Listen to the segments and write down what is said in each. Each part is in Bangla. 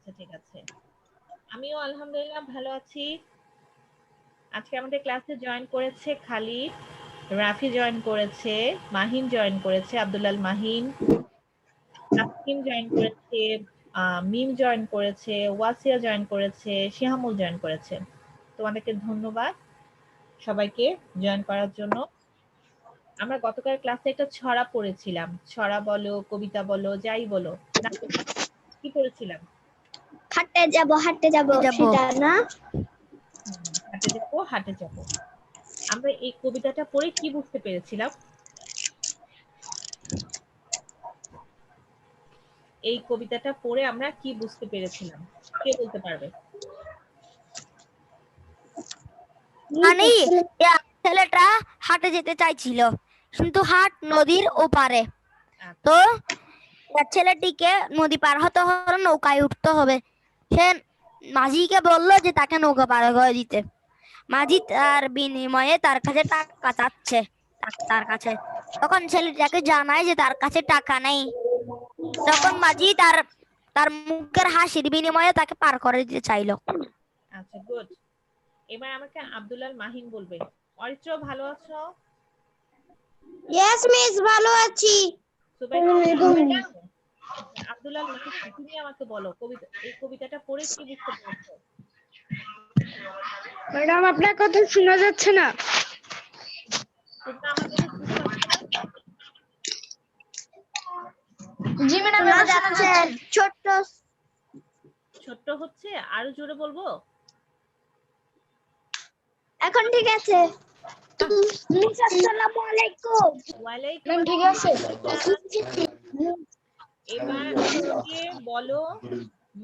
আচ্ছা ঠিক আছে। আমিও আলহামদুলিল্লাহ ভালো আছি। আজকে আমাদের ক্লাসে জয়েন করেছে খালিদ, রাফি জয়েন করেছে, মাহিন জয়েন করেছে, আব্দুল্লাল মাহিন, তাসকিন জয়েন করেছে, মিম জয়েন করেছে, ওয়াসিয়া জয়েন করেছে, শিহামুল জয়েন করেছে। তোমাদেরকে ধন্যবাদ সবাইকে জয়েন করার জন্য। আমরা গতকাল ক্লাসে একটা ছড়া পড়েছিলাম। ছড়া বলো, কবিতা বলো, যাই বলো। না, কি পড়েছিলাম? হাঁটতে যাব সেটা না? হাটে যাবো, হাটে যাবো। আমরা এই কবিতাটা পড়ে কি বুঝতে পেরেছিলাম? এই কবিতাটা পড়ে আমরা কি বুঝতে পেরেছিলাম? কে বলতে পারবে? মানে ছেলেটা হাটে যেতে চাইছিল, কিন্তু হাট নদীর ওপারে। তো ছেলেটিকে নদী পার হতে হলে নৌকায় উঠতে হবে। সে মাঝিকে বললো যে তাকে নৌকা পার করে দিতে। মাঝি তার বিনিময়ে তার কাছে টাকা চাচ্ছে তার কাছে। তখন ছেলেটাকে জানায় যে তার কাছে টাকা নেই। তখন মাঝি তার তার মুখের হাসির বিনিময়ে তাকে পার করে দিতে চাইলো। আচ্ছা, গুড। এবার আমাকে আব্দুল্লাল মাহিন বলবে। অরিত্র, ভালো আছো? ইয়েস মিস, ভালো আছি। আব্দুল্লাল মাহিন, তুমি আমাকে বলো এই কবিতাটা পড়ে কি বুঝতে পেরেছো? ম্যাডাম, আপনার কথা শোনা যাচ্ছে না। তোমরা আমার কথা শুনতে পাচ্ছ না? জি ম্যাডাম, শোনা যাচ্ছে। ছোট্ট ছোট্ট হচ্ছে, আরো জোরে বলবো? এখন ঠিক আছে। মিস, আসসালামু আলাইকুম। ওয়ালাইকুম ঠিক আছে। আসসালাম। এবার আমাকে বলো,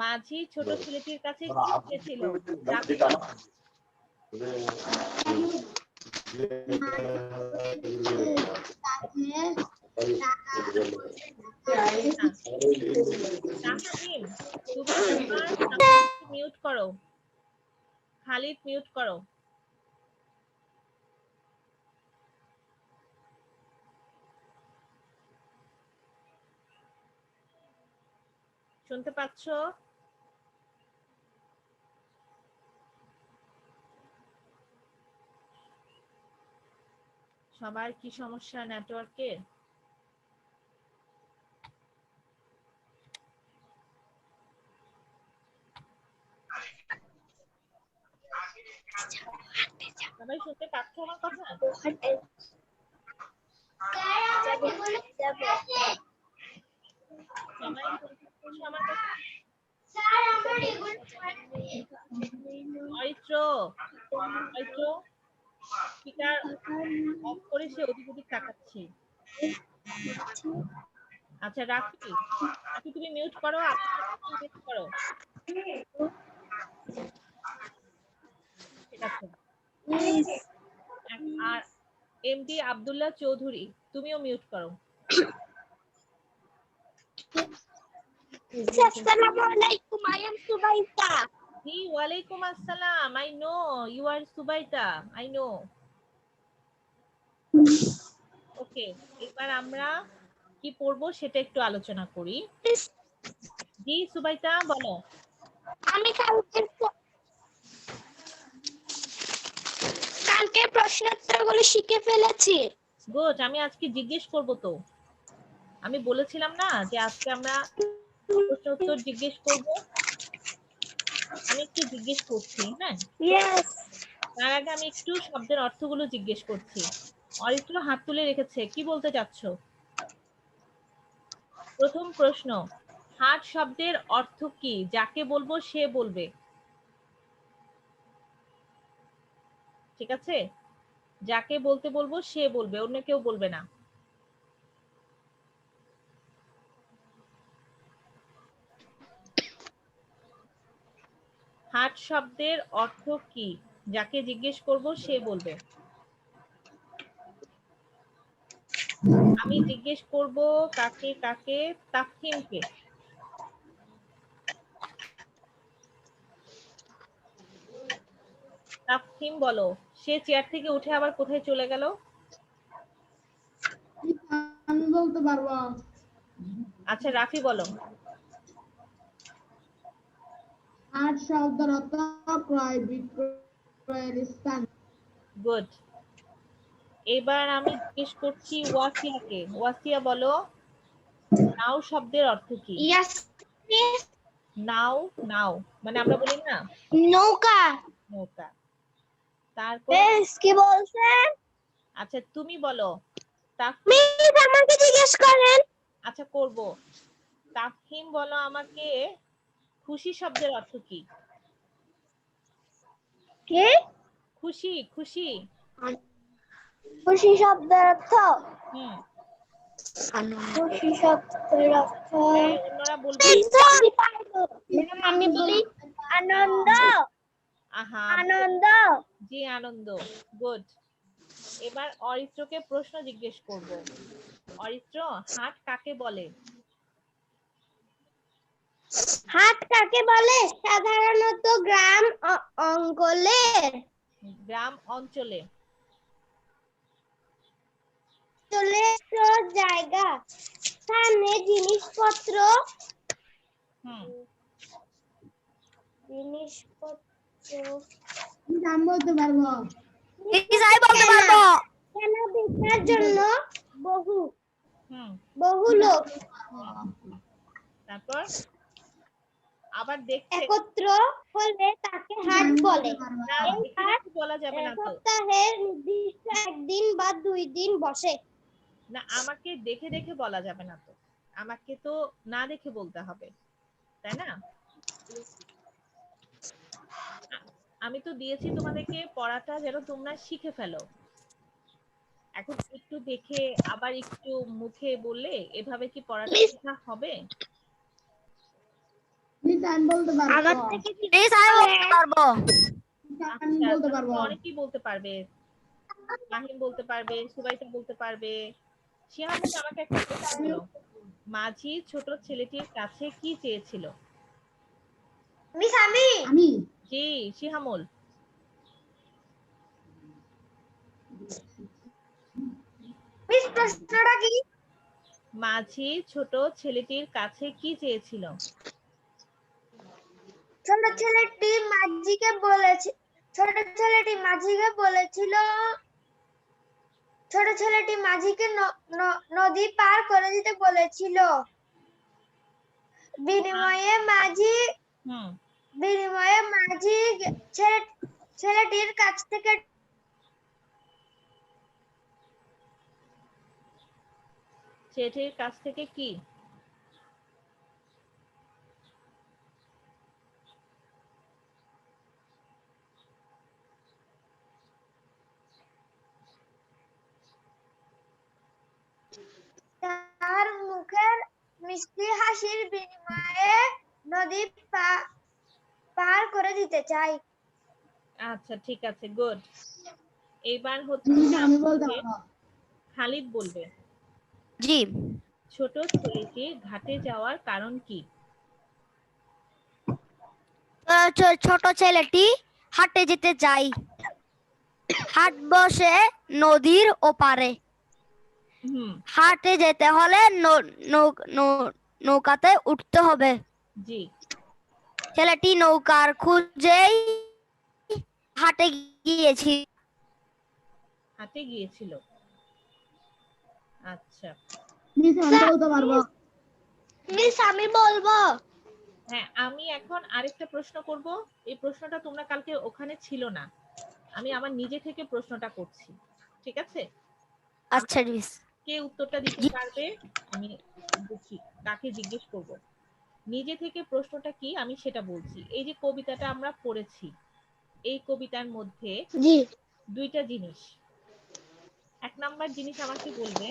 মাঝি ছোট ছেলেটির কাছে কি চেয়েছিল? তুমি তোমার মিউট করো। খালিদ, মিউট করো। শুনতে পাচ্ছ? সবার কি সমস্যা নেটওয়ার্কের? সবাই শুনতে পাচ্ছ আমার কথা? সবাই শুনতে পাচ্ছ আমার কথা? অরিত্র, অরিত্র, স্পিকার অফ করে সে ওদিক ওদিক তাকাচ্ছে। আচ্ছা, রাখি, রাখি তুমি মিউট করো, মিউট করো। ঠিক আছে। আর এমডি আব্দুল্লাহ চৌধুরী, তুমিও মিউট করো। আসসালামু আলাইকুম, আই এম সুবাইতা। জি, ওয়ালাইকুম আসসালাম। I know you are Subaita, I know. Okay, এবার আমরা কি পড়বো সেটা একটু আলোচনা করি। জি সুবাইতা, বলো। আমি কালকে প্রশ্নোত্তরগুলো শিখে ফেলেছি। গুড, আমি আজকে জিজ্ঞেস করব তো। আমি বলেছিলাম না যে আজকে আমরা প্রশ্ন উত্তর জিজ্ঞেস করব। আমি একটু জিজ্ঞেস করছি, হ্যাঁ। ইয়েস। তার আগে আমি একটু শব্দের অর্থগুলো জিজ্ঞেস করছি। অরিত্র হাত তুলে রেখেছে, কি বলতে চাচ্ছ? প্রথম প্রশ্ন, হাট শব্দের অর্থ কি? যাকে বলবো সে বলবে। ঠিক আছে? যাকে বলতে বলবো সে বলবে, অন্য কেউ বলবে না। হাট শব্দের অর্থ কি? যাকে জিজ্ঞেস করব সে বলবে। আমি জিজ্ঞেস করব কাকে কাকে? তাফহিমকে। তাফহিম বলো, সে চেয়ার থেকে উঠে আবার কোথায় চলে গেল? আমি বলতে পারবো। আচ্ছা, রাফি বলো। হাট শব্দের অর্থ ক্রয় বিক্রয়ের স্থান। গুড। এবার আমি জিজ্ঞেস করছি ওয়াসিয়াকে। ওয়াসিয়া বলো, নাও শব্দের অর্থ কি? Yes miss. নাও, নাও মানে আমরা বলি না নৌকা। নৌকা। তারপর মিস কি বলছেন? আচ্ছা তুমি বলো, মিস আমাকে জিজ্ঞেস করেন। আচ্ছা করব। তাফহিম বলো আমাকে, খুশি শব্দের অর্থ কি? কি? খুশি, খুশি। খুশি শব্দের অর্থ? হুম। খুশি শব্দের অর্থ অন্যরা বলবে। ম্যাডাম আমি বলি আনন্দ। আহা, আনন্দ। জি আনন্দ। গুড। এবার অরিত্রকে প্রশ্ন জিজ্ঞেস করব। অরিত্র, হাট কাকে বলে? হাট কাকে বলে? সাধারণত গ্রাম অঞ্চলের গ্রাম অঞ্চলে জায়গা স্থানে জিনিসপত্র হুম আমি বলতে পারবো। প্লিজ আমি বলতে পারবো। কেনা বেচার জন্য বহু হুম বহু লোক তারপর আবার দেখছে একত্র হলে তাকে হাট বলে। না, এই এখানে হাট কি বলা যাবে না তো। সপ্তাহের নির্দিষ্ট একদিন বা 2 দিন বসে। না, আমাকে দেখে দেখে বলা যাবে না তো, আমাকে তো না দেখে বলতে হবে, তাই না? আমি তো দিয়েছি তোমাদেরকে পড়াটা যেন তোমরা শিখে ফেলো। এখন একটু দেখে আবার একটু মুখে বললে এভাবে কি পড়াটা শেখা হবে? মিস আমি বলতে পারবো। আমার থেকে প্লিজ আমি বলতে পারবো। আমি আচ্ছা, বলতে তাহলে পারবো। তো অনেকেই বলতে পারবে। মাহিম বলতে পারবে, সুবাইতা বলতে পারবে। শিহামুল আমাকে একটা প্রশ্ন করো। মাঝি ছোট ছেলেটির কাছে কি চেয়েছিল? মিস আমি জি শিহামুল। মিস প্রশ্নটা কি? মাঝি ছোট ছেলেটির কাছে কি চেয়েছিল? ছোট ছেলেটি মাঝিকে বলেছে ছোট ছেলেটি মাঝিকে বলেছিল ছোট ছেলেটি মাঝিকে নদী পার করে দিতে বলেছিল। বিনিময়ে মাঝি হুম বিনিময়ে মাঝি ছেলেটির কাছ থেকে ছেলেটির কাছ থেকে কি? তার মুখের মিষ্টি হাসির বিনিময়ে নদী পার করে দিতে চাই। আচ্ছা ঠিক আছে, গুড। এইবার হচ্ছে মিস আমি বলতে পারবো। খালিদ বলবে, জি, ছোট ছেলেটির ঘাটে যাওয়ার কারণ কি? ছোট ছেলেটি হাটে যেতে চাই। হাট বসে নদীর ওপারে। হুম হাটে যেতে হলে নৌকাতে উঠতে হবে। জি। ছেলেটি নৌকার খুঁজেই হাটে গিয়েছি। হাটে গিয়েছিল। আচ্ছা মিস আমি বলতে পারবো। মিস আমি বলবো। হ্যাঁ, আমি এখন আরেকটা প্রশ্ন করব। এই প্রশ্নটা তোমরা কালকে ওখানে ছিল না, আমি আমার নিজে থেকে প্রশ্নটা করছি, ঠিক আছে? আচ্ছা মিস। কে উত্তরটা দিতে জি, পারবে আমি দেখি তাকে জিজ্ঞেস করব। নিজে থেকে প্রশ্নটা কি আমি সেটা বলছি। এই যে কবিতাটা আমরা পড়েছি, এই কবিতার মধ্যে জি। দুইটা জিনিস। এক নাম্বার জিনিস আমাকে বলবে,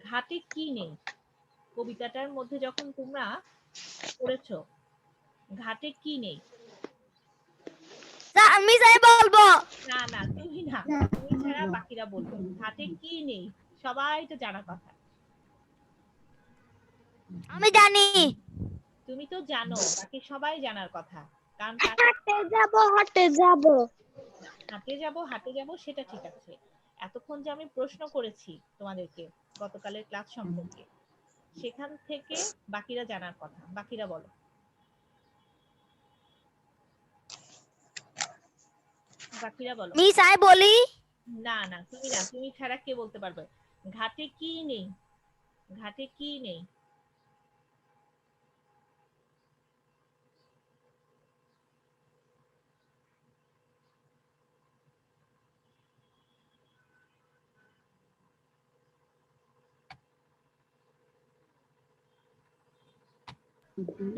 ঘাটে কি নেই? কবিতাটার মধ্যে যখন তোমরা পড়েছো, ঘাটে কি নেই? মিস আমি বলবো। না না, তুমি না, তুমি ছাড়া বাকিরা বলবে ঘাটে কি নেই। সবাই তো জানার কথা। আমি জানি। তুমি তো জানো, বাকি সবাই জানার কথা। কারণ হাটে যাব হাটে যাব। হাটে যাব সেটা ঠিক আছে। এতক্ষণ যে আমি প্রশ্ন করেছি তোমাদেরকে গতকালের ক্লাস সম্পর্কে, সেখান থেকে বাকিরা জানার কথা। বাকিরা বলো। বাকিরা বলো। মিস আই বলি না না, তুমি ছাড়া কে বলতে পারবে? ঘাটে কি নেই? ঘাটে কি নেই?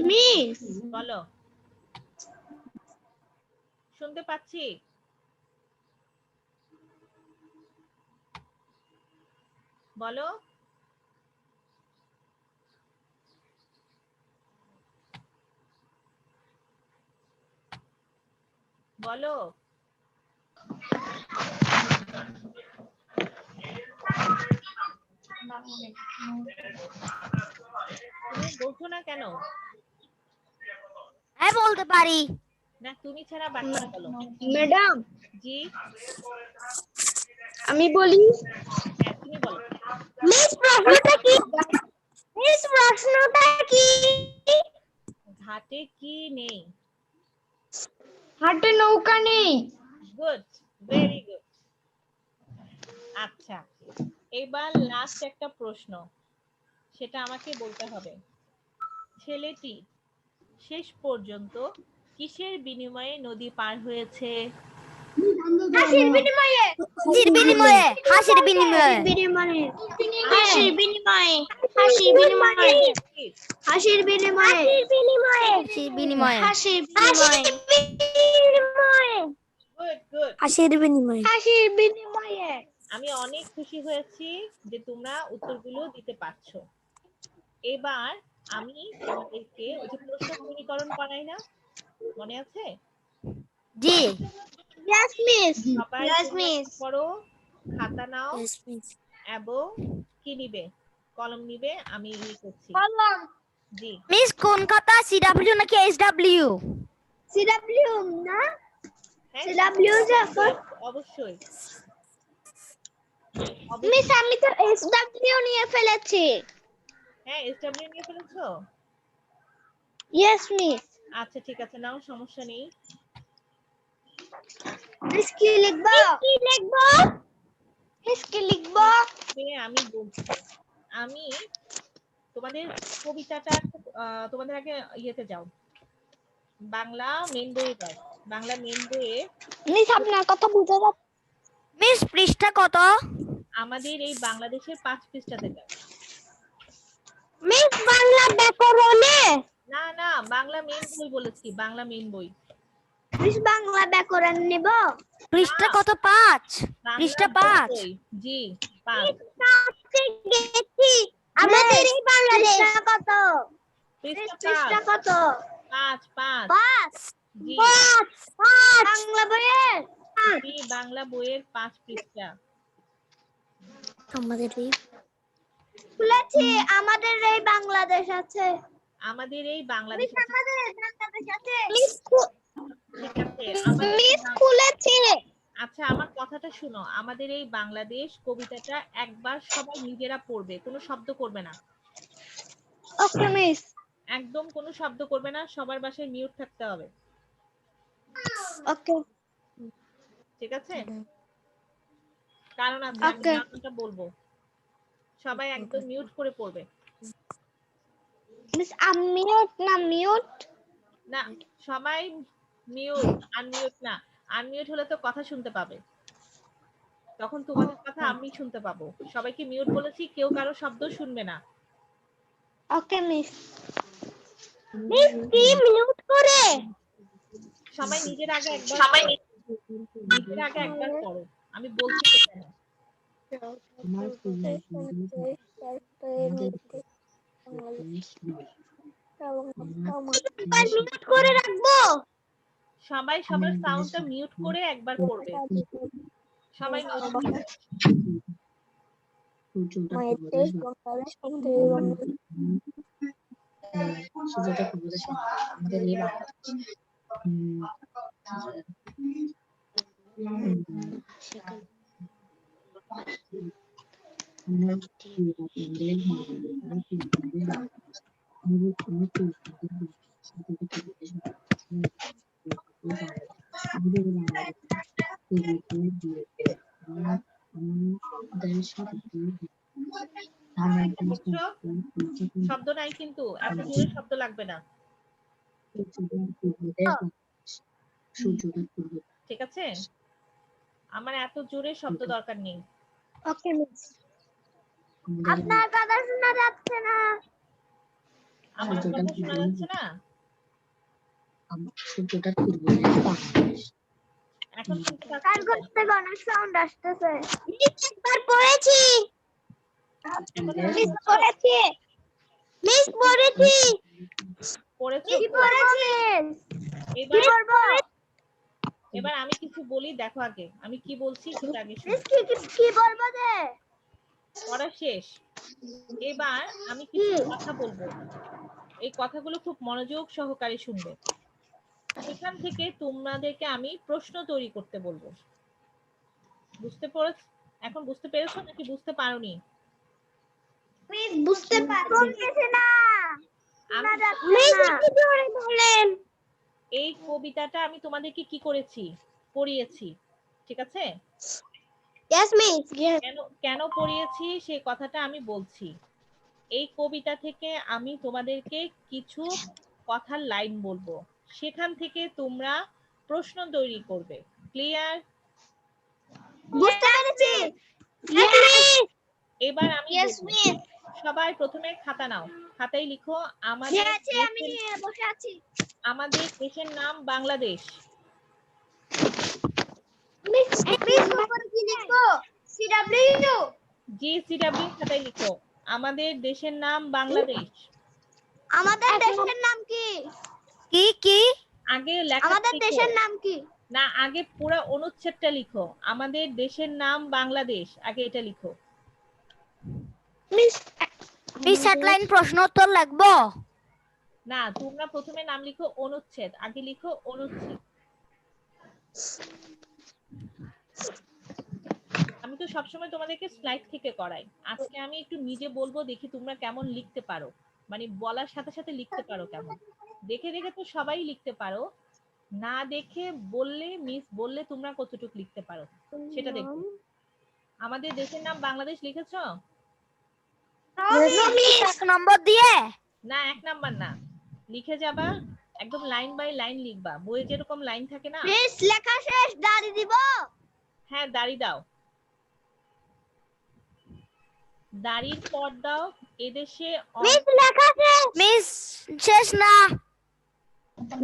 মিস বলো, শুনতে পাচ্ছি। বলো। বলো। তুমি বলছো না কেন? হ্যাঁ বলতে পারি। না, তুমি ছাড়া বাকিরা বলো। ম্যাডাম জি, আমি বলি। হ্যাঁ তুমি বলো। মিস প্রশ্নটা কি? মিস প্রশ্নটা কি? ঘাটে কি নেই? হাটে নৌকা নেই। Good, very good. আচ্ছা, এবার লাস্ট একটা প্রশ্ন, সেটা আমাকে বলতে হবে। ছেলেটি শেষ পর্যন্ত কিসের বিনিময়ে নদী পার হয়েছে? হাসির বিনিময়ে। হাসির বিনিময়ে, হাসির বিনিময়ে, বিনিময়ে। হাসির বিনিময়ে। হাসির বিনিময়ে। হাসির বিনিময়ে। হাসির বিনিময়ে, হাসির বিনিময়ে। Good good. হাসির বিনিময়ে। হাসির বিনিময়ে। আমি অনেক খুশি হয়েছি যে তোমরা উত্তরগুলো দিতে পারছো। এবার আমি তোমাদেরকে ওই যে প্রশ্ন পূরণীকরণ করাই না, মনে আছে? জি। Yes, miss. সবাই Yes, তোমরা miss. কি করো, খাতা নাও এবং কি নিবে? কলম নিবে। আমি করছি। কলম। জি। মিস কোন কথা, সিডব্লিউ নাকি এসডব্লিউ? CW না? হ্যাঁ, CW যখন অবশ্যই। মিস আমি তো SW নিয়ে ফেলেছি। হ্যাঁ, এসডব্লিউ নিয়ে ফেলেছো? Yes, miss. আচ্ছা ঠিক আছে, নাও, সমস্যা নেই। মিস কি লিখবো? কি লিখবো? মিস কি লিখবো? আমি বলছি, আমি তোমাদের কবিতাটা তোমাদের আগে ইয়েতে যাও, বাংলা মেন বইয়ে যাও। বাংলা মেন বইয়ে মিস আপনার কথা বুঝা যাচ্ছে। মিস পৃষ্ঠা কত? আমাদের এই বাংলাদেশের 5 পৃষ্ঠাতে যাও। মিস বাংলা ব্যাকরণে। না না, বাংলা মেন বই বলেছি, বাংলা মেন বই। মিস বাংলা ব্যাকরণ নেব। পৃষ্ঠা কত? 5? পৃষ্ঠা 5? বই। জি, 5। কাছে গেছি। আমাদের এই বাংলাদেশ কত? পৃষ্ঠা পৃষ্ঠা 5। কত? 5 5। 5 জি 5 বাংলা বইয়ের জি, বাংলা বইয়ের 5 পৃষ্ঠা। আমাদের এই খুলেছি। আমাদের এই বাংলাদেশ আছে। আমাদের এই বাংলাদেশ। আমাদের এই বাংলাদেশ আছে। ঠিক আছে, আমাদের মিস খুলেছি। আচ্ছা, আমার কথাটা শুনো। আমাদের এই বাংলাদেশ কবিতাটা একবার সবাই নিজেরা পড়বে, কোনো শব্দ করবে না। ওকে মিস। একদম কোনো শব্দ করবে না, সবার বাসায় মিউট থাকতে হবে। ওকে ঠিক আছে? কারণ আছে, আমি Okay. কারণটা বলবো। সবাই একদম মিউট করে পড়বে। মিস আনমিউট না মিউট? না, সবাই মিউট, আনমিউট না। আনমিউট হলে তো কথা শুনতে পাবে, তখন তোমাদের কথা আমি শুনতে পাবো। সবাইকে মিউট বলেছি, কেউ কারো শব্দ শুনবে না। ওকে মিস। মিস কি মিউট করে? সবাই নিজের আগে একবার পড়ো। আমি বলছি তো কেন। মিউট করে রাখবো। সবাই সবার সাউন্ডটা মিউট করে একবার পড়বে। সবাই মিউট করে। বুঝছো? শব্দ নাই কিন্তু এত জোরে শব্দ লাগবে না, ঠিক আছে? আমার এত জোরে শব্দ দরকার নেই। ওকে মিস। আপনার কথা শোনা যাচ্ছে না। আমার কথা শোনা যাচ্ছে না? এখন শুনতে কার পাচ্ছ? করতে অনেক সাউন্ড আসতেছে। মিস একবার পড়েছি। এখন মিস পড়েছি। মিস পড়েছি। পড়েছো কি তো? পড়েছেন? এবার পড়বো? এবার আমি কিছু বলি, দেখো আগে আমি কি বলছি সেটা আগে শোনো। মিস কি বলবো যে? পড়া শেষ। এবার আমি কিছু কথা বলবো, এই কথাগুলো খুব মনোযোগ সহকারে শুনবে। সেখান থেকে তোমাদেরকে আমি প্রশ্ন তৈরি করতে বলবো। বুঝতে পেরেছ? এখন বুঝতে পেরেছো নাকি বুঝতে পারোনি? মিস বুঝতে পারছি না। আমি মিস একটু জোরে বলেন। এই কবিতাটা আমি তোমাদেরকে কি করেছি? পড়িয়েছি, ঠিক আছে? Yes miss. কেন পড়িয়েছি সেই কথাটা আমি বলছি। এই কবিতা থেকে আমি তোমাদেরকে কিছু কথার লাইন বলবো, সেখান থেকে তোমরা প্রশ্ন তৈরি করবে। ক্লিয়ার? বুঝতে পেরেছি। Yes miss. এবার আমি ইয়েস বলবো। মিস। সবাই প্রথমে খাতা নাও, খাতায় লিখো ঠিক আছে আমি বসে আছি। আমাদের দেশের নাম বাংলাদেশ। মিস উপরে কি লিখবো? সিডব্লিউ। GCW খাতায় লিখো আমাদের দেশের নাম বাংলাদেশ। আমাদের দেশের নাম কি? কি কি? আগে লেখা আমাদের লিখো। দেশের নাম কি? না, আগে পুরো অনুচ্ছেদটা লিখো, আমাদের দেশের নাম বাংলাদেশ, আগে এটা লিখো। মিস মিস এক লাইন প্রশ্ন উত্তর লিখবো? না, তোমরা প্রথমে নাম লিখো অনুচ্ছেদ, আগে লিখো অনুচ্ছেদ। আমি তো সবসময় তোমাদেরকে স্লাইড থেকে করাই, আজকে আমি একটু নিজে বলবো, দেখি তোমরা কেমন লিখতে পারো, মানে বলার সাথে সাথে লিখতে পারো কেমন। দেখে দেখে তো সবাই লিখতে পারো, না দেখে বললে মিস বললে তোমরা কতটুকু লিখতে পারো সেটা দেখো। আমাদের দেশের নাম বাংলাদেশ লিখেছো? এক নম্বর দিয়ে? না, 1 নাম্বার না, লিখে যাবা, একদম লাইন বাই লাইন লিখবা, বইয়ে যেরকম লাইন থাকে না। মিস লেখা শেষ, দাঁড়ি দিব? হ্যাঁ, দাড়ি দাও, দাড়ির পর দাও। এদেশে মিস লেখা শেষ। মিস শেষ না।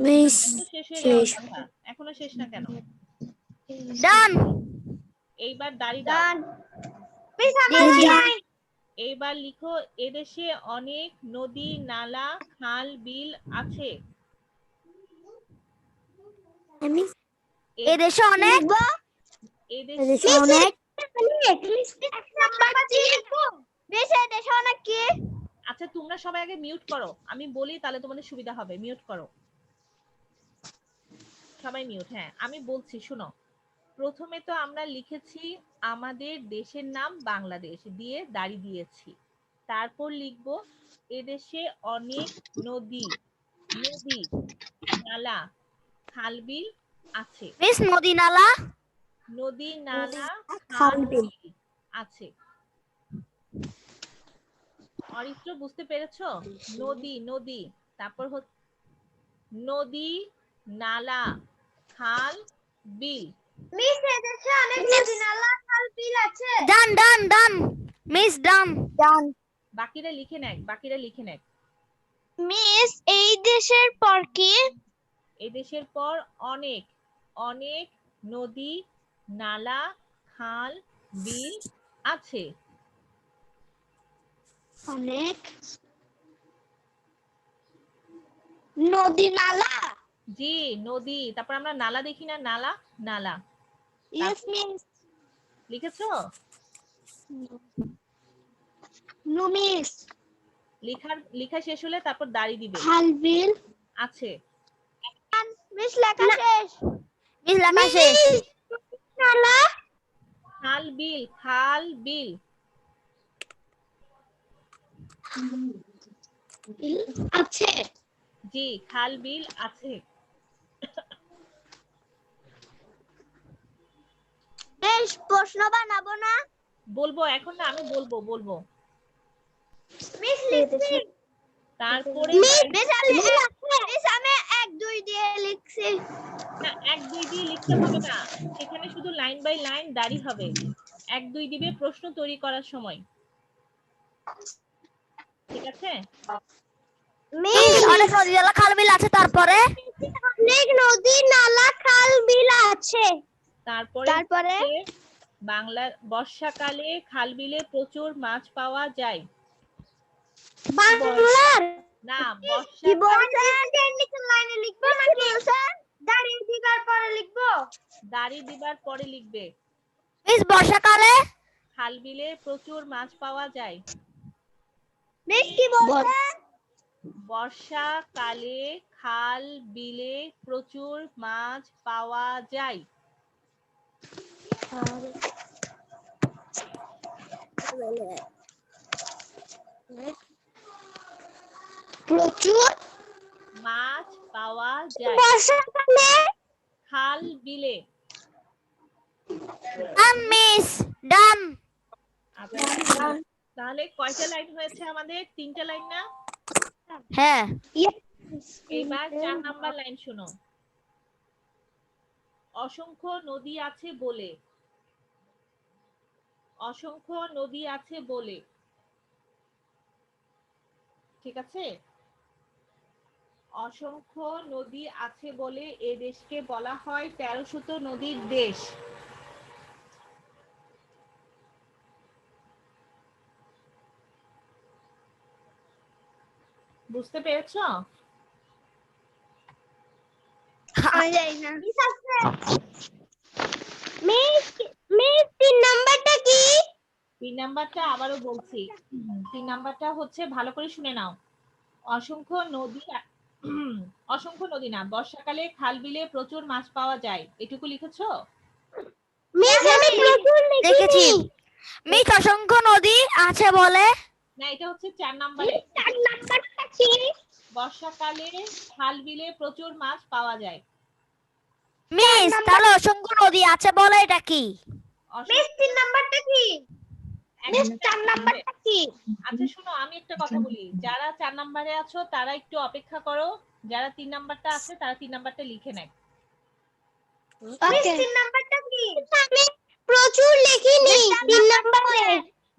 মিস শেষ হয়ে যাওয়ার কথা, এখনো শেষ না কেন? ডান। এইবার দাড়ি দাও। ডান। মিস আমার নাই। এইবার লিখো এদেশে অনেক নদী নালা খাল বিল আছে। মিস এদেশে অনেক এদেশে অনেক এক নাম্বার দিয়ে লিখবো। মিস এই দেশে অনেক কি? আচ্ছা, তোমরা সবাই আগে মিউট করো, আমি বলি তাহলে তোমাদের সুবিধা হবে। মিউট করো, সবাই মিউট। হ্যাঁ, আমি বলছি শুনো। প্রথমে তো আমরা লিখেছি আমাদের দেশের নাম বাংলাদেশ, দিয়ে দাড়ি দিয়েছি। তারপর লিখবো এদেশে অনেক নদী নদী নালা খালবিল আছে। মিস নদী নালা? নদী নালা খালবিল খালবিল আছে। অরিত্র বুঝতে পেরেছো? নদী নদী, তারপর নদী নালা খাল বিল। মিস এই দেশে অনেক নদী নালা খাল বিল আছে। ডান ডান ডান মিস ডান। বাকিরা লিখে নেক, বাকিরা লিখে নেক। মিস এই দেশের পর কি? এই দেশের পর অনেক অনেক নদী নালা খাল বিল আছে। অনেক নদী নালা। জি, নদী, তারপর আমরা নালা দেখি না, নালা নালা ইয়েস মিস। লিখেছো? No miss. লেখা শেষ হলে তারপর দাড়ি দিবে। খাল বিল আছে। মিস লেখা শেষ। মিস লেখা শেষ। নালা খাল বিল, খাল বিল আছে। জি, খাল বিল আছে। বেশ প্রশ্ন বানাবো না? বলবো এখন না, আমি বলবো। মিস লিখছি। তারপরে মিস আমি 1 2 দিয়ে লিখছি। না 1 2 দিয়ে লিখতে হবে না, এখানে শুধু লাইন বাই লাইন দাঁড়ি হবে। 1 2 দিবে প্রশ্ন তৈরি করার সময়। ঠিক আছে? মিস অনেক নদী নালা খাল বিল আছে, তারপরে অনেক নদী নালা খাল বিল আছে। তারপরে বাংলা বর্ষাকালে খাল বিলে প্রচুর মাছ পাওয়া যায়। বাংলার না কি বলছেন? লাইনে লিখবো নাকি দাঁড়িয়ে দিবার পরে লিখবো? দাড়ি দিবার পরে লিখবে। মিস বর্ষাকালে খাল বিলে প্রচুর মাছ পাওয়া যায়। মিস কি বলছেন? বর্ষাকালে খাল বিলে প্রচুর মাছ পাওয়া যায়। প্রচুর মাছ পাওয়া যায় বর্ষাকালে খাল বিলে। মিস ডান। আচ্ছা, তাহলে কয়টা লাইন হয়েছে আমাদের? 3টা লাইন না? হ্যাঁ। এবার 4 নাম্বার লাইন শোনো। অসংখ্য নদী আছে বলে। অসংখ্য নদী আছে বলে। ঠিক আছে? অসংখ্য নদী আছে বলে এ দেশকে বলা হয় 13শত নদীর দেশ। বুঝতে পেরেছো? আমি যাই না। মিস আছে। মিস 3 নাম্বারটা কি? 3 নাম্বারটা আবারও বলছি। 3 নাম্বারটা হচ্ছে, ভালো করে শুনে নাও। অসংখ্য নদী অসংখ্য নদী না, বর্ষাকালে খাল বিলে প্রচুর মাছ পাওয়া যায়, এটুকু লিখেছো? মিস আমি প্রচুর দেখেছি। লিখিনি। মিস অসংখ্য নদী আছে বলে। না, এটা হচ্ছে 4 নাম্বারে। 4 নাম্বারটা কি? বর্ষাকালে খাল বিলে প্রচুর মাছ পাওয়া যায়। মিস তাহলে অসংখ্য নদী আছে বলে এটা কি? মিস 3 নাম্বারটা কি? মিস 4 নাম্বারটা কি? আচ্ছা শোনো, আমি একটা কথা বলি, যারা 4 নাম্বারে আছো তারা একটু অপেক্ষা করো, যারা 3 নাম্বারটা আছে তারা 3 নাম্বারটা লিখে নেয়। মিস 3 নাম্বারটা কি? আমি প্রচুর লিখিনি 3 নাম্বারে।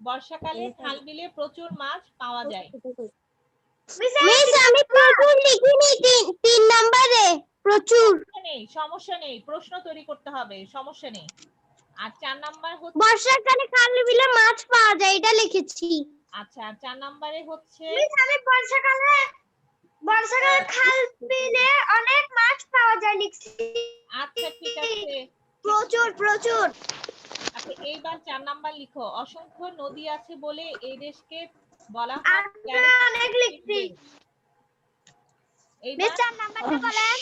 বর্ষাকালে খাল বিলে প্রচুর মাছ পাওয়া যায়। মিস আমি প্রচুর লিখিনি 3 নাম্বারে। প্রচুর সমস্যা নেই, প্রশ্ন তৈরি করতে হবে, সমস্যা নেই। আর 4 নাম্বার হচ্ছে বর্ষাকালে খাল বিলে মাছ পাওয়া যায়, এটা লিখেছি। আচ্ছা, 4 নাম্বারে হচ্ছে মিস আমি বর্ষাকালে খাল বিলে অনেক মাছ পাওয়া যায় লিখছি। আচ্ছা ঠিক আছে, প্রচুর। আচ্ছা এইবার 4 নাম্বার লিখো। অসংখ্য নদী আছে বলে এই দেশকে বলা হয় অনেক লিখছি। এইবার 4 নাম্বারটা বলেন।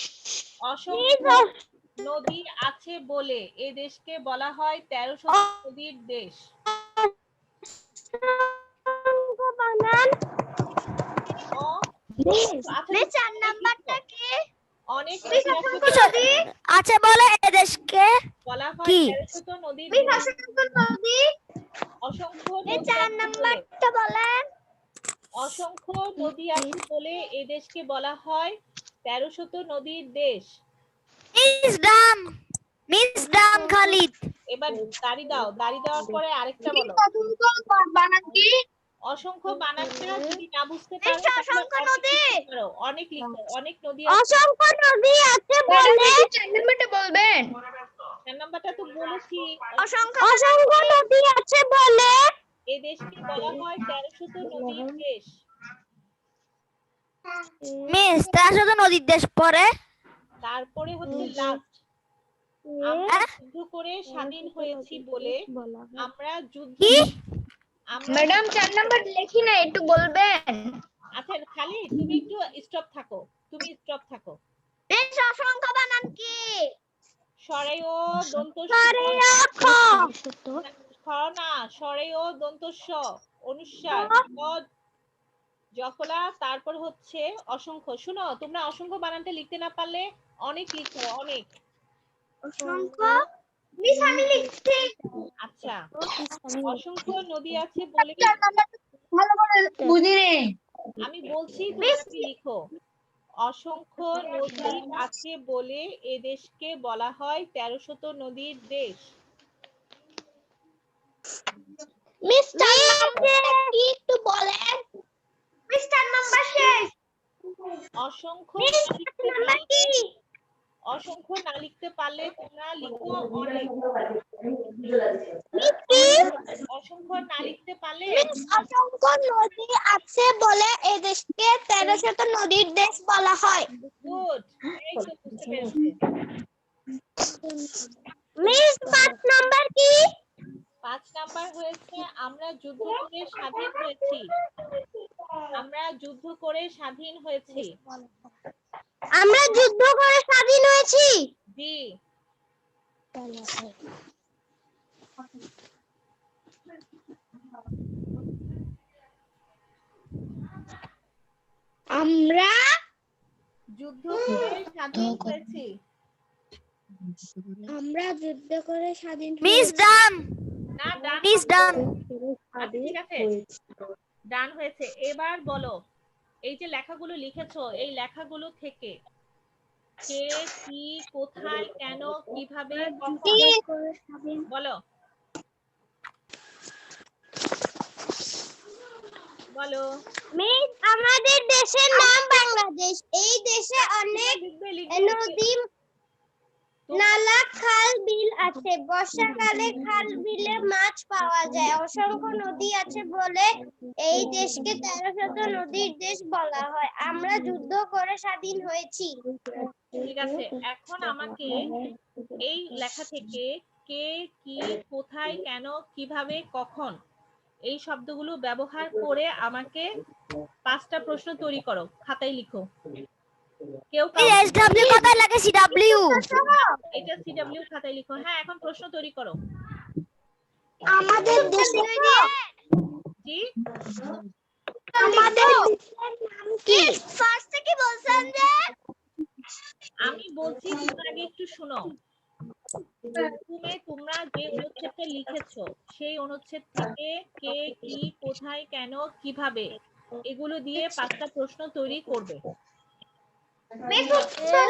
অসংখ্য নদী আছে বলে এই দেশকে বলা হয় 13শত নদীর দেশ। বানান। মিস 4 নাম্বারটা কি? অনেক নদী আছে বলে এ দেশকে বলা হয় কি? 13শত নদীর মিস দেশ। নদী। অসংখ্য মিস নদী 4 আছে বলে, নাম্বারটা বলেন। অসংখ্য নদী আছে বলে এই দেশকে বলা হয় 13শত নদীর দেশ। মিস ডান খালিদ। এবার দাড়ি দাও, দাড়ি দেওয়ার পরে আরেকটা বলো। বানান কি? অসংখ্য বানানটা যদি না বুঝতে পারো অসংখ্য নদী। অনেক লিখো, অনেক নদী আছে। অসংখ্য নদী আছে বলে 4 নাম্বারটা বলবেন। 4 নাম্বারটা তো বলেছি। অসংখ্য নদী আছে বলে এই দেশকে বলা হয় 13শত নদীর দেশ। মিস 13শত নদীর দেশ পরে তারপরে হচ্ছে লাস্ট, আমরা যুদ্ধ করে স্বাধীন হয়েছি বলে আমরা যুদ্ধ ম্যাডাম 4 নাম্বার লিখি না, একটু বলবেন। আচ্ছা খালি তুমি একটু স্টপ থাকো, বেশ অসংখ্য বানান কি? সরেয় দন্ত না, সরেয় দন্তস্ব অনুস্বার জফলা, তারপর হচ্ছে অসংখ্য। শুনো, তোমরা অসংখ্য বানানটা লিখতে না পারলে অনেক লিখো, অনেক। অসংখ্য মিস আমি লিখছি। আচ্ছা, অসংখ্য নদী আছে বলে ভালো করে বুঝি রে। আমি বলছি, তোমরা কি লিখো। অসংখ্য নদী আছে বলে এ দেশকে বলা হয় 13শত নদীর দেশ। মিস কি একটু বলেন। মিস 4 নাম্বার শেষ। অসংখ্য মিস না লিখতে নাম্বার কি? অসংখ্য না লিখতে পারলে তোমরা লিখো অনেক। মিস কি? অসংখ্য না লিখতে পারলে মিস অসংখ্য নদী আছে বলে এই দেশকে 13শত নদীর দেশ বলা হয়। গুড, এই তো বুঝতে পেরেছে। মিস 5 নাম্বার কি? 5 নাম্বার হয়েছে আমরা যুদ্ধ করে স্বাধীন হয়েছি। আমরা যুদ্ধ করে স্বাধীন হয়েছি। আমরা যুদ্ধ করে স্বাধীন হয়েছি। জি। আমরা যুদ্ধ করে স্বাধীন হয়েছি। আমরা যুদ্ধ করে স্বাধীন মিস ডান না, ডান। মিস ডান আচ্ছা, ঠিক আছে, ডান হয়েছে। এবার বলো, এই যে লেখাগুলো লিখেছো, এই লেখাগুলো থেকে কে, কি, কোথায়, কেন, কিভাবে, কখন বলো। বলো। মিস আমাদের দেশের নাম বাংলাদেশ। এই দেশে অনেক নদী, নালা, খাল, বিল আছে। বর্ষাকালে খাল বিলে মাছ পাওয়া যায়। অসংখ্য নদী আছে বলে এই দেশকে 13শত নদীর দেশ বলা হয়। আমরা যুদ্ধ করে স্বাধীন হয়েছি। ঠিক আছে, এখন আমাকে এই লেখা থেকে কে, কি, কোথায়, কেন, কিভাবে, কখন এই শব্দগুলো ব্যবহার করে আমাকে 5টা প্রশ্ন তৈরি করো, খাতায় লিখো। কেউ এই এসডব্লিউ কোথায় লাগে? সিডব্লিউ এটা সিডব্লিউ খাতায় লিখো। হ্যাঁ, এখন প্রশ্ন তৈরি করো। আমাদের দেশের জি, আমাদের দেশের নাম কি? ফার্স্ট থেকে বলছেন যে আমি বলছি, তোমরা আগে একটু শোনো। প্রথমে তোমরা যে অনুচ্ছেদটা লিখেছো সেই অনুচ্ছেদ থেকে কে, কি, কোথায়, কেন, কিভাবে এগুলো দিয়ে 5টা প্রশ্ন তৈরি করবে।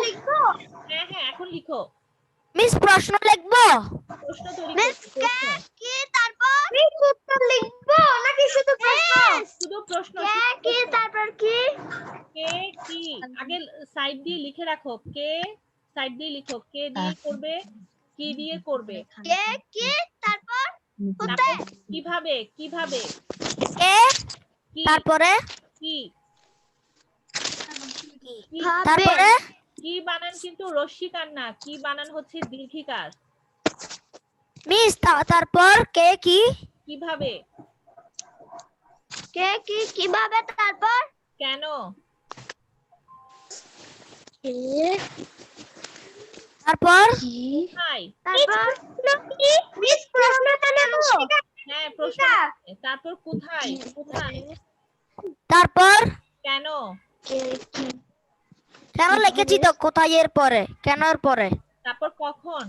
লিখো। হ্যাঁ হ্যাঁ, এখন লিখো। মিস প্রশ্ন লিখবো? প্রশ্ন তৈরি মিস করো, প্রশ্ন। কি তারপর? মিস উত্তর লিখবো নাকি শুধু প্রশ্ন? শুধু প্রশ্ন। কি তারপর কি? কে, কি আগে সাইড দিয়ে লিখে রাখো। কে সাইড দিয়ে লিখো, কে দিয়ে করবে, কি দিয়ে করবে, কে কি তারপর? তারপর কিভাবে, কিভাবে, কে কি, তারপরে কি, কি, তারপরে কি বানান কিন্তু রস্যিকার না, কি বানান হচ্ছে দীর্ঘিকার। মিস তারপর কে কি কিভাবে, কে কি কিভাবে তারপর? কেন, তারপর কোথায়। তারপর কি? মিস প্রশ্নটা নেবো। হ্যাঁ, প্রশ্ন। তারপর কোথায়, কোথায়, তারপর কেন, কেন লিখেছি তো, কোথায় এর পরে, কেন এর পরে, তারপর কখন।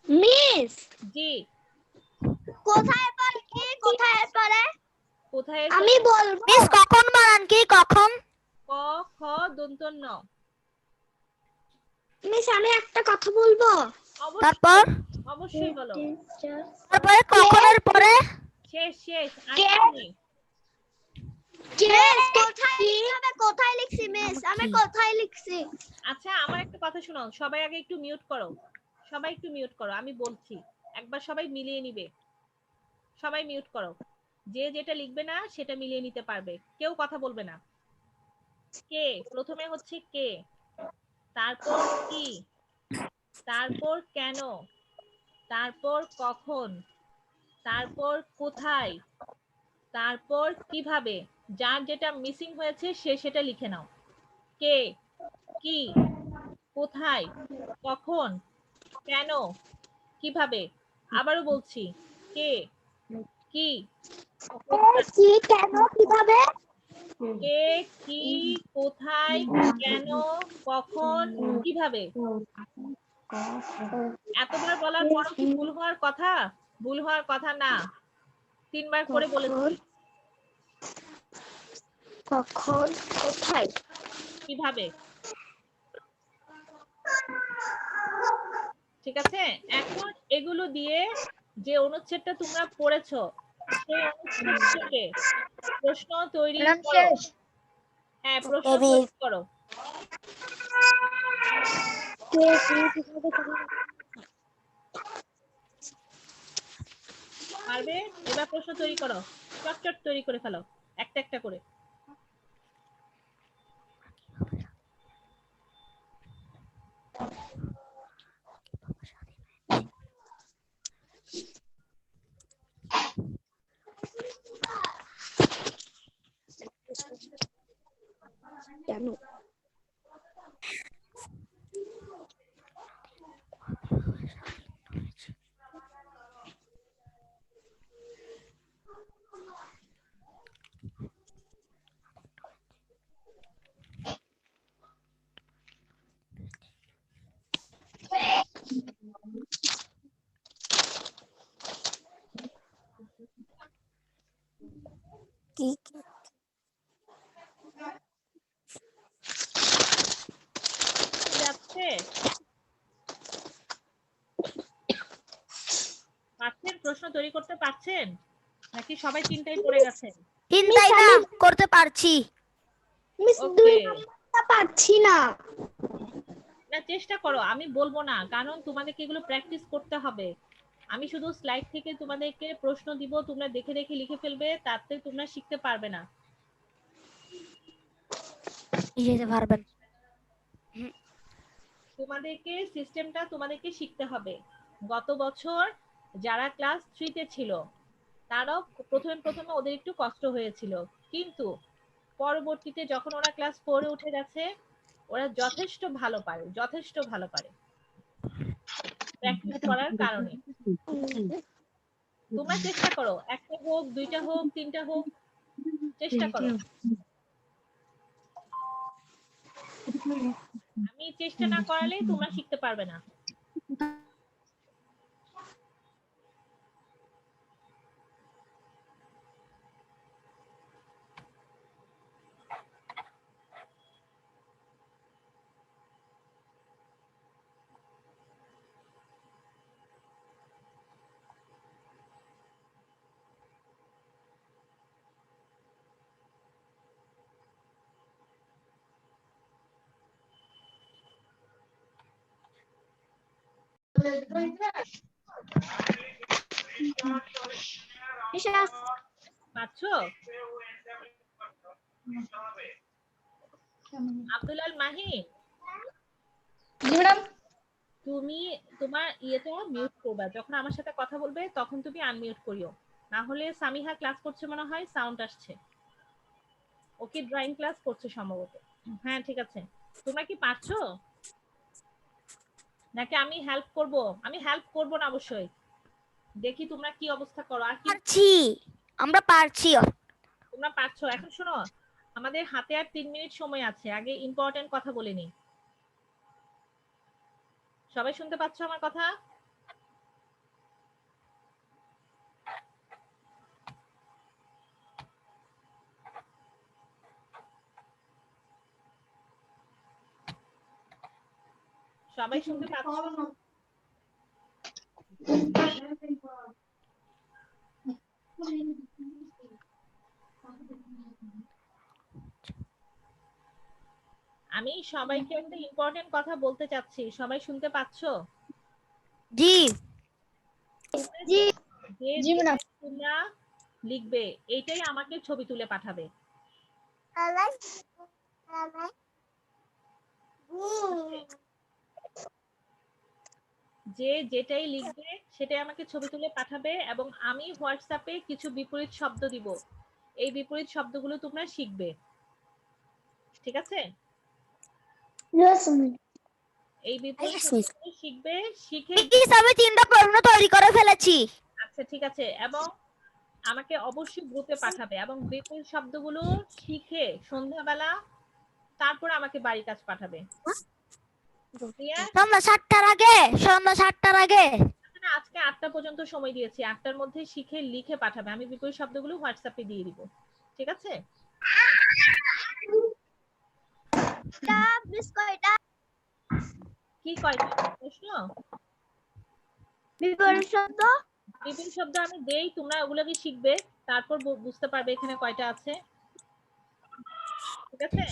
মিস জি, কোথায় পর কি? কোথায় পরে? কোথায় আমি বলবো। মিস কখন বানান কি? কখন ক, খ, দন্ত ন। মিস আমি একটা কথা বলবো। তারপর অবশ্যই বলো। তারপরে কখনের পরে শেষ, শেষ। কে? কোথায় লিখবে? কোথায় লিখছি মিস? আমি কোথায় লিখছি? আচ্ছা, আমার একটা কথা শোনো, সবাই আগে একটু মিউট করো। সবাই একটু মিউট করো, আমি বলছি। একবার সবাই মিলিয়ে নিবে। সবাই মিউট করো। যে যেটা লিখবে না সেটা মিলিয়ে নিতে পারবে, কেউ কথা বলবে না। কে, প্রথমে হচ্ছে কে, তারপর কি, তারপর কেন, তারপর কখন, তারপর কোথায়, তারপর কিভাবে। যার যেটা মিসিং হয়েছে সে সেটা লিখে নাও। কে, কি, কোথায়, কখন, কেন, কিভাবে। আবারও বলছি, কে, কি, কি কেন কিভাবে? কে, কি, কোথায়, কেন, কখন, কিভাবে। এতবার বলার পরও কি ভুল হওয়ার কথা? ভুল হওয়ার কথা না, 3 বার করে বলেছি। কখন কোথায় কিভাবে? ঠিক আছে, এখন এগুলো দিয়ে যে অনুচ্ছেদটা তোমরা পড়েছো সেই অনুচ্ছেদ থেকে প্রশ্ন তৈরি করো। হ্যাঁ, প্রশ্ন তৈরি করো। পারবে? এবার প্রশ্ন তৈরি করো, চটচট তৈরি করে ফেলো একটা একটা করে। জানো কি যাচ্ছে? পারছেন? প্রশ্ন তৈরি করতে পারছেন নাকি সবাই চিন্তায় পড়ে গেছেন? চিন্তাই না করতে পারছি। মিস ওকে, 2 নাম্বারটা পাচ্ছি না। না চেষ্টা করো, আমি বলবো না, কারণ তোমাদেরকে এগুলো প্র্যাকটিস করতে হবে। আমি শুধু স্লাইড থেকে তোমাদেরকে প্রশ্ন দিব, তোমরা দেখে দেখে লিখে ফেলবে, তাতে তোমরা শিখতে পারবে না। যেতে পারবেন। তোমাদেরকে সিস্টেমটা তোমাদেরকে শিখতে হবে। গত বছর যারা ক্লাস 3 তে ছিল তারাও প্রথমে ওদের একটু কষ্ট হয়েছিল, কিন্তু পরবর্তীতে যখন ওরা ক্লাস 4 এ উঠে গেছে ওরা যথেষ্ট ভালো পারে, যথেষ্ট ভালো পারে প্র্যাকটিস করার কারণে। তোমরা চেষ্টা করো, একটা হোক, দুইটা হোক, তিনটা হোক, চেষ্টা করো। আমি চেষ্টা না করালে তোমরা শিখতে পারবে না। পাচ্ছো? আব্দুল মাহিন, তুমি তোমার ইয়েটা মিউট করবা, যখন আমার সাথে কথা বলবে তখন তুমি আনমিউট করিও, না হলে সামিহা ক্লাস করছে মনে হয়, সাউন্ড আসছে। ওকে ড্রয়িং ক্লাস করছে সম্ভবত। হ্যাঁ ঠিক আছে, তোমরা কি পারছো নাকি আমি হেল্প করব? আমি হেল্প করব না অবশ্যই, দেখি তোমরা কি অবস্থা করো। আর কি পারছি, আমরা পারছি। তোমরা পারছো? এখন শোনো, আমাদের হাতে আর 3 মিনিট সময় আছে, আগে ইম্পর্টেন্ট কথা বলে নি। সবাই শুনতে পাচ্ছ আমার কথা? সবাই শুনতে পাচ্ছ? আমি সবাইকে একটা ইম্পর্টেন্ট কথা বলতে চাচ্ছি, সবাই শুনতে পাচ্ছো? জি জি যে তোমরা লিখবে এইটাই আমাকে ছবি তুলে পাঠাবে। যে যেটাই লিখবে সেটাই আমাকে ছবি তুলে পাঠাবে, এবং আমি হোয়াটসঅ্যাপে কিছু বিপরীত শব্দ দিব, এই বিপরীত শব্দগুলো তোমরা শিখবে, ঠিক আছে? এই বিপরীত শব্দগুলো শিখবে, শিখে আমি 3টা প্রশ্ন তৈরি করে ফেলেছি। আচ্ছা ঠিক আছে, এবং আমাকে অবশ্যই গ্রুপে পাঠাবে, এবং বিপরীত শব্দগুলো শিখে সন্ধ্যাবেলা তারপর আমাকে বাড়ির কাজ পাঠাবে। ক্লিয়ার? সন্ধ্যা 7টার আগে, সন্ধ্যা 7টার আগে। না, আজকে 8টা পর্যন্ত সময় দিয়েছি, 8টার মধ্যে শিখে লিখে পাঠাবে। আমি বিপরীত শব্দগুলো হোয়াটসঅ্যাপে দিয়ে দিব, ঠিক আছে? কি কয়টা প্রশ্ন? বিপরীত শব্দ বিপরীত শব্দ আমি দেই, তোমরা ওগুলোকে শিখবে, তারপর বুঝতে পারবে এখানে কয়টা আছে, ঠিক আছে?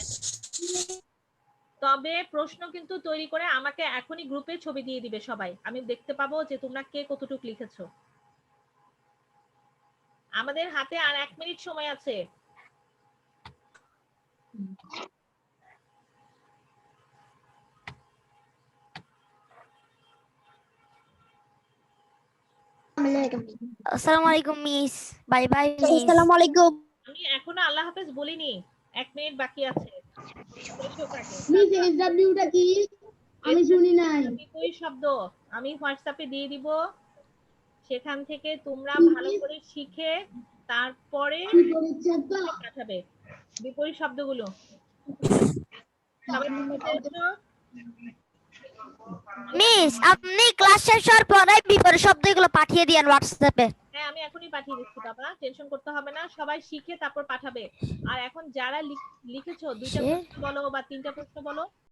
তবে প্রশ্ন কিন্তু তৈরি করে আমাকে এখনই গ্রুপে ছবি দিয়ে দিবে সবাই, আমি দেখতে পাবো যে তোমরা কে কতটুকু লিখেছো। আমাদের হাতে আর 1 মিনিট সময় আছে। আসসালামু আলাইকুম মিস, বাই বাই মিস। আসসালামু আলাইকুম। আমি এখনো আল্লাহ হাফেজ বলিনি, 1 মিনিট বাকি আছে। মিস SW টা কি? আমি শুনি নাই। বিপরীত শব্দ আমি হোয়াটসঅ্যাপে দিয়ে দিব, সেখান থেকে তোমরা ভালো করে শিখে তারপরে বিপরীত শব্দ। পাঠাবে বিপরীত শব্দগুলো। সবাই বুঝতে পেরেছো? মিস আপনি ক্লাস শেষ হওয়ার পরে বিপরীত শব্দগুলো পাঠিয়ে দিয়েন হোয়াটসঅ্যাপে। হ্যাঁ, আমি এখনই পাঠিয়ে দিচ্ছি বাবা, টেনশন করতে হবে না, সবাই শিখে তারপর পাঠাবে। আর এখন যারা লিখেছো 2টা প্রশ্ন বলো বা 3টা প্রশ্ন বলো,